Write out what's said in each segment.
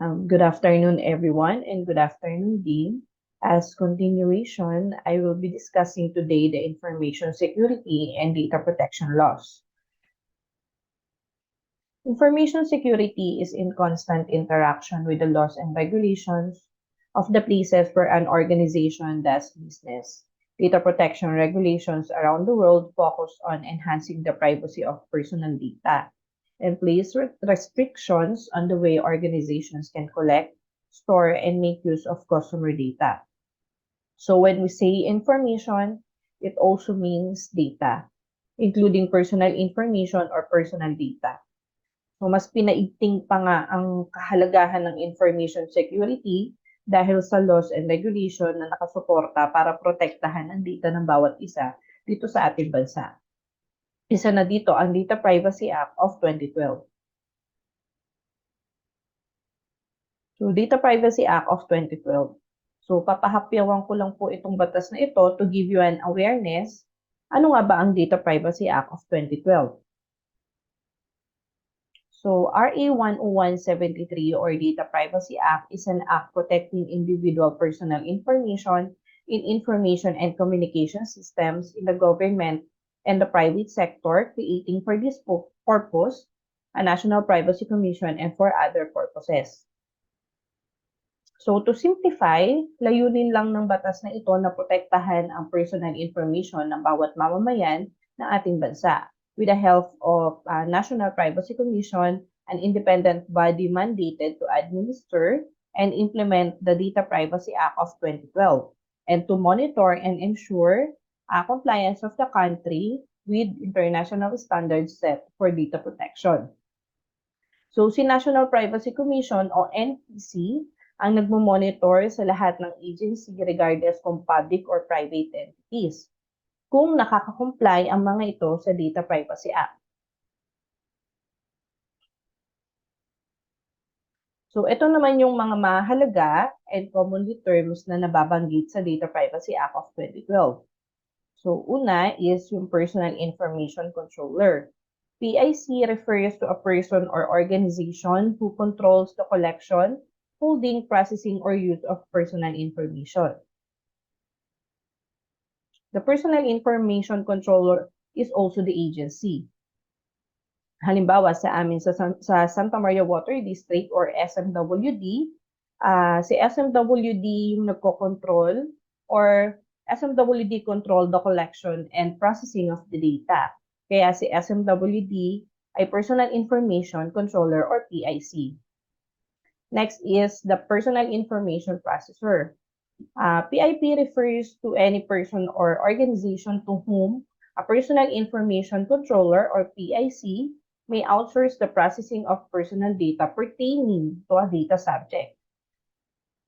Good afternoon, everyone, and good afternoon, Dean. As continuation, I will be discussing today the information security and data protection laws. Information security is in constant interaction with the laws and regulations of the places where an organization does business. Data protection regulations around the world focus on enhancing the privacy of personal data and place restrictions on the way organizations can collect, store, and make use of customer data. So when we say information, it also means data, including personal information or personal data. So mas pinaigting pa nga ang kahalagahan ng information security dahil sa laws and regulation na nakasuporta para protektahan ang data ng bawat isa dito sa ating bansa. Isa na dito ang Data Privacy Act of 2012. So, Data Privacy Act of 2012. So, papahapyawan ko lang po itong batas na ito to give you an awareness. Ano nga ba ang Data Privacy Act of 2012? So, RA 10173 or Data Privacy Act is an act protecting individual personal information in information and communication systems in the government and the private sector, creating for this purpose a National Privacy Commission and for other purposes. So to simplify, layunin lang ng batas na ito na protektahan ang personal information ng bawat mamamayan ng ating bansa with the help of National Privacy Commission, an independent body mandated to administer and implement the Data Privacy Act of 2012 and to monitor and ensure compliance of the country with international standards set for data protection. So si National Privacy Commission o NPC ang nagmo-monitor sa lahat ng agency regardless kung public or private entities kung nakaka-comply ang mga ito sa Data Privacy Act. So ito naman yung mga mahalaga and commonly terms na nababanggit sa Data Privacy Act of 2012. So una is yung Personal Information Controller. PIC refers to a person or organization who controls the collection, holding, processing, or use of personal information. The Personal Information Controller is also the agency. Halimbawa, sa amin sa Santa Maria Water District or SMWD, si SMWD yung nagko-control or SMWD control the collection and processing of the data. Kaya si SMWD ay Personal Information Controller or PIC. Next is the Personal Information Processor. PIP refers to any person or organization to whom a Personal Information Controller or PIC may outsource the processing of personal data pertaining to a data subject.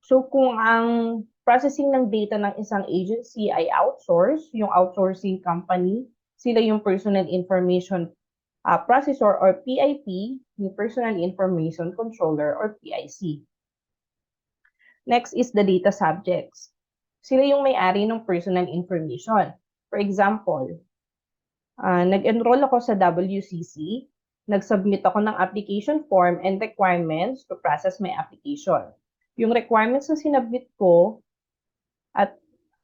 So kung ang processing ng data ng isang agency ay outsource, yung outsourcing company, sila yung Personal Information Processor or PIP, yung Personal Information Controller or PIC. Next is the data subjects. Sila yung may-ari ng personal information. For example, nag-enroll ako sa WCC, nag-submit ako ng application form and requirements to process my application. Yung requirements na sinabit ko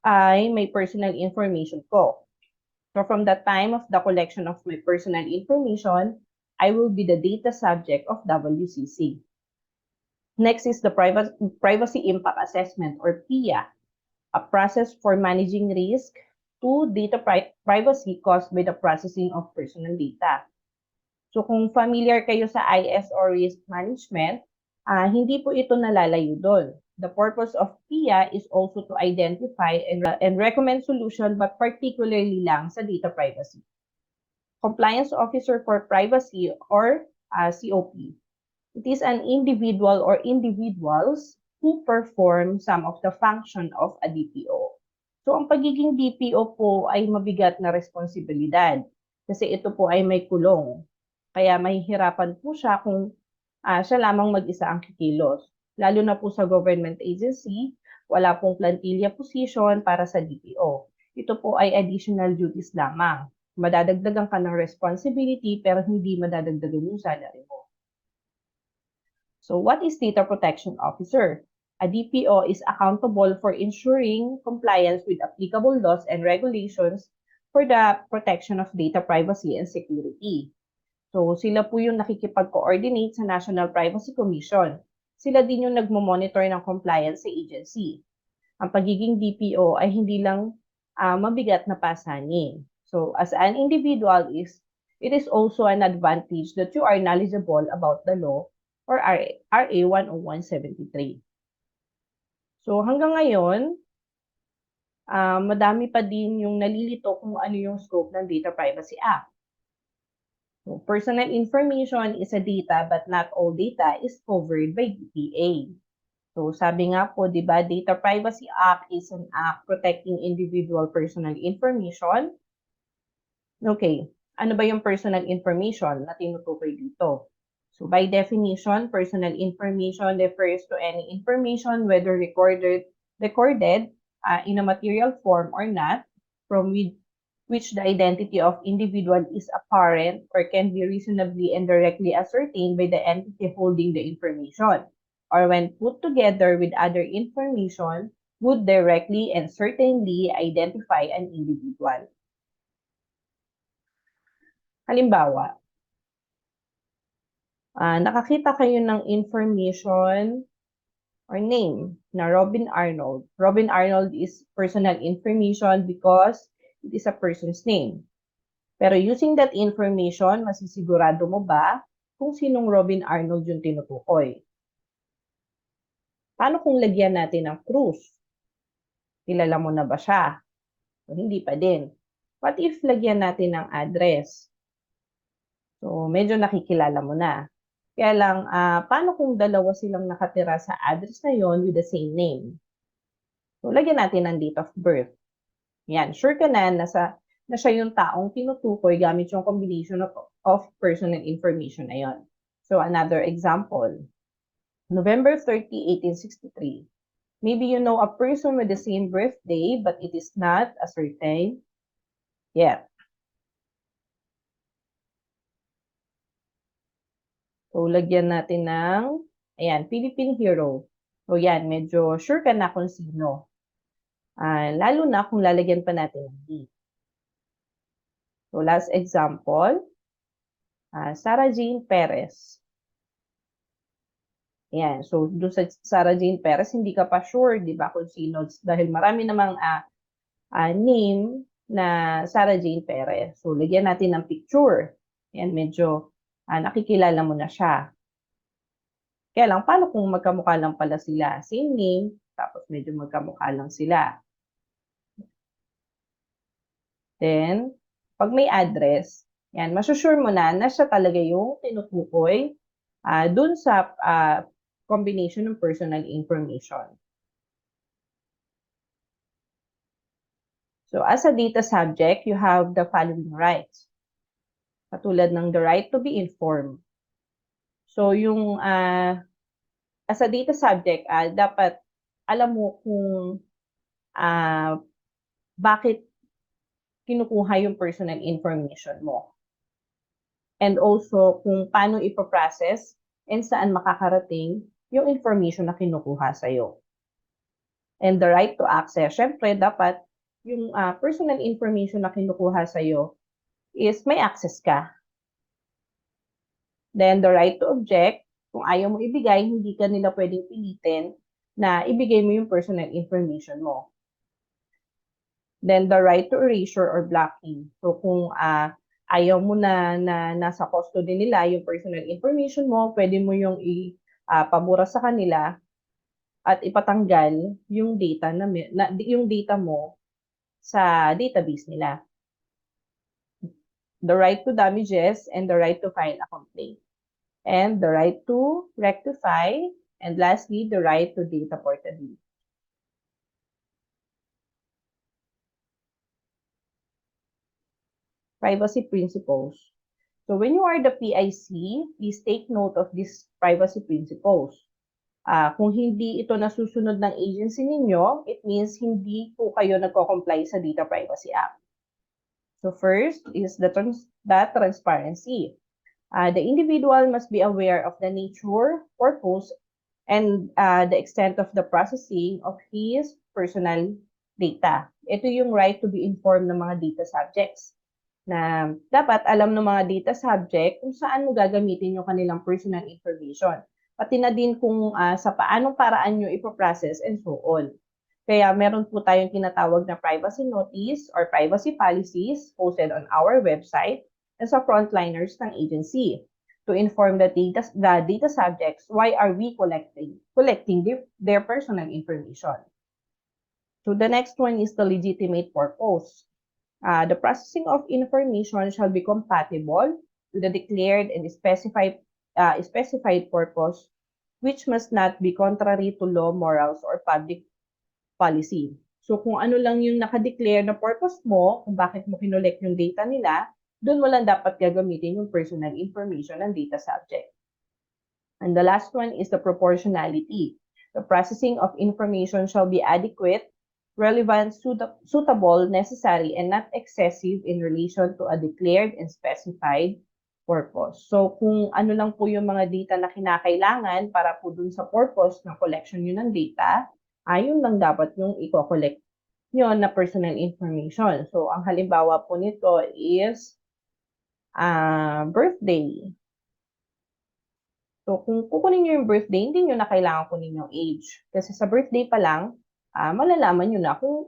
ay may personal information ko. So from the time of the collection of my personal information, I will be the data subject of WCC. Next is the Privacy Impact Assessment or PIA, a process for managing risk to data privacy caused by the processing of personal data. So kung familiar kayo sa IS or risk management, hindi po ito nalalayo doon. The purpose of PIA is also to identify and recommend solution but particularly lang sa data privacy. Compliance Officer for Privacy or COP. It is an individual or individuals who perform some of the function of a DPO. So ang pagiging DPO po ay mabigat na responsibilidad kasi ito po ay may kulong. Kaya mahihirapan po siya kung siya lamang mag-isa ang kikilos. Lalo na po sa government agency, wala pong plantilla position para sa DPO. Ito po ay additional duties lamang. Madadagdagan ka ng responsibility pero hindi madadagdagan yung salary mo. So So what is Data Protection Officer? A DPO is accountable for ensuring compliance with applicable laws and regulations for the protection of data privacy and security. So sila po yung nakikipag-coordinate sa National Privacy Commission. Sila din yung nagmo-monitor ng compliance sa agency. Ang pagiging DPO ay hindi lang mabigat na pasanin. So as an individual it is also an advantage that you are knowledgeable about the law or RA 10173. So hanggang ngayon, madami pa din yung nalilito kung ano yung scope ng Data Privacy Act. So, personal information is a data but not all data is covered by DPA. So sabi nga po, di ba, Data Privacy Act is an act protecting individual personal information. Okay, ano ba yung personal information na tinutukoy dito? So by definition, personal information refers to any information whether recorded in a material form or not, from which the identity of individual is apparent or can be reasonably and directly ascertained by the entity holding the information, or when put together with other information, would directly and certainly identify an individual. Halimbawa, nakakita kayo ng information or name na Robin Arnold. Robin Arnold is personal information because it is a person's name. Pero using that information, masisigurado mo ba kung sinong Robin Arnold yung tinutukoy? Paano kung lagyan natin ng cruise? Kilala mo na ba siya? So, hindi pa din. What if lagyan natin ng address? So, medyo nakikilala mo na. Kaya lang, paano kung dalawa silang nakatira sa address na yon with the same name? So, lagyan natin ng date of birth. Yan, sure ka na siya yung taong tinutukoy gamit yung combination of personal information na yon. So, another example. November 30, 1863. Maybe you know a person with the same birthday, but it is not ascertained yet. So, lagyan natin ng, ayan, Philippine hero. So, yan, medyo sure ka na kung sino. Lalo na kung lalagyan pa natin ng date. So, last example, Sarah Jane Perez. Ayan, so doon sa Sarah Jane Perez, hindi ka pa sure, di ba, kung sino, dahil marami namang name na Sarah Jane Perez. So, lagyan natin ng picture. Ayan, medyo nakikilala mo na siya. Kaya lang, paano kung magkamukha lang pala sila? Same name, tapos medyo magkamukha lang sila. Then, pag may address, yan, masusure mo na siya talaga yung tinutukoy dun sa combination ng personal information. So, as a data subject, you have the following rights. Katulad ng the right to be informed. So, yung as a data subject, dapat alam mo kung bakit kinukuha yung personal information mo. And also, kung paano ipoprocess and saan makakarating yung information na kinukuha sa'yo. And the right to access. Syempre, dapat yung personal information na kinukuha sa'yo is may access ka. Then, the right to object. Kung ayaw mo ibigay, hindi ka nila pwedeng pilitin na ibigay mo yung personal information mo. Then, the right to erasure or blocking. So, kung ayaw mo na nasa custody nila yung personal information mo, pwede mo yung ipabura sa kanila at ipatanggal yung data yung data mo sa database nila. The right to damages and the right to file a complaint. And the right to rectify, and lastly, the right to data portability. Privacy principles. So when you are the PIC, please take note of these privacy principles. Kung hindi ito nasusunod ng agency ninyo, it means hindi po kayo nagko-comply sa Data Privacy Act. So first is the transparency. The individual must be aware of the nature, purpose, and the extent of the processing of his personal data. Ito yung right to be informed ng mga data subjects na dapat alam ng mga data subject kung saan mo gagamitin yung kanilang personal information. Pati na din kung sa paanong paraan nyo ipoprocess and so on. Kaya meron po tayong tinatawag na privacy notice or privacy policies posted on our website and sa frontliners ng agency to inform the data subjects why are we collecting their personal information. So the next one is the legitimate purpose. The processing of information shall be compatible with the declared and specified purpose, which must not be contrary to law, morals, or public policy. So kung ano lang yung nakadeclare na purpose mo, kung bakit mo kinolect yung data nila, doon mo lang dapat gagamitin yung personal information ng data subject. And the last one is the proportionality. The processing of information shall be adequate, relevant, suitable, necessary, and not excessive in relation to a declared and specified purpose. So kung ano lang po yung mga data na kinakailangan para po dun sa purpose ng collection nyo ng data, ayun lang dapat yung i-collect nyo na personal information. So, ang halimbawa po nito is birthday. So, kung kukunin nyo yung birthday, hindi nyo na kailangan kunin yung age. Kasi sa birthday pa lang, malalaman nyo na kung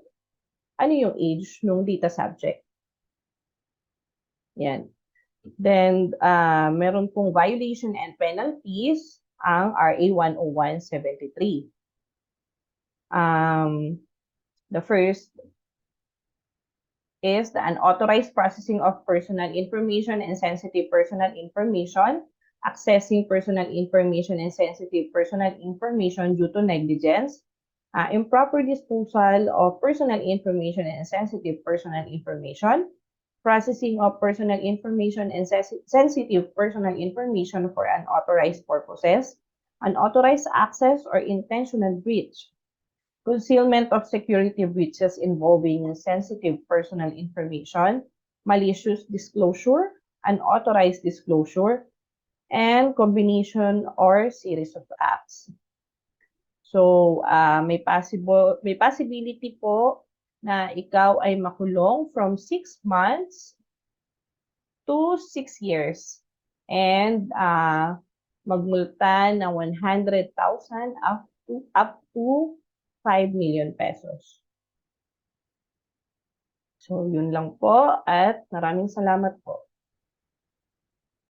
ano yung age ng data subject. Yan. Then, meron pong violation and penalties ang RA 10173. The first is the unauthorized processing of personal information and sensitive personal information, accessing personal information and sensitive personal information due to negligence, improper disposal of personal information and sensitive personal information, processing of personal information and sensitive personal information for unauthorized purposes, unauthorized access or intentional breach, concealment of security breaches involving sensitive personal information, malicious disclosure, unauthorized disclosure, and combination or series of acts. So, may possibility po na ikaw ay makulong from 6 months to 6 years and magmulta ng 100,000 up to 5 million pesos. So, yun lang po at maraming salamat po.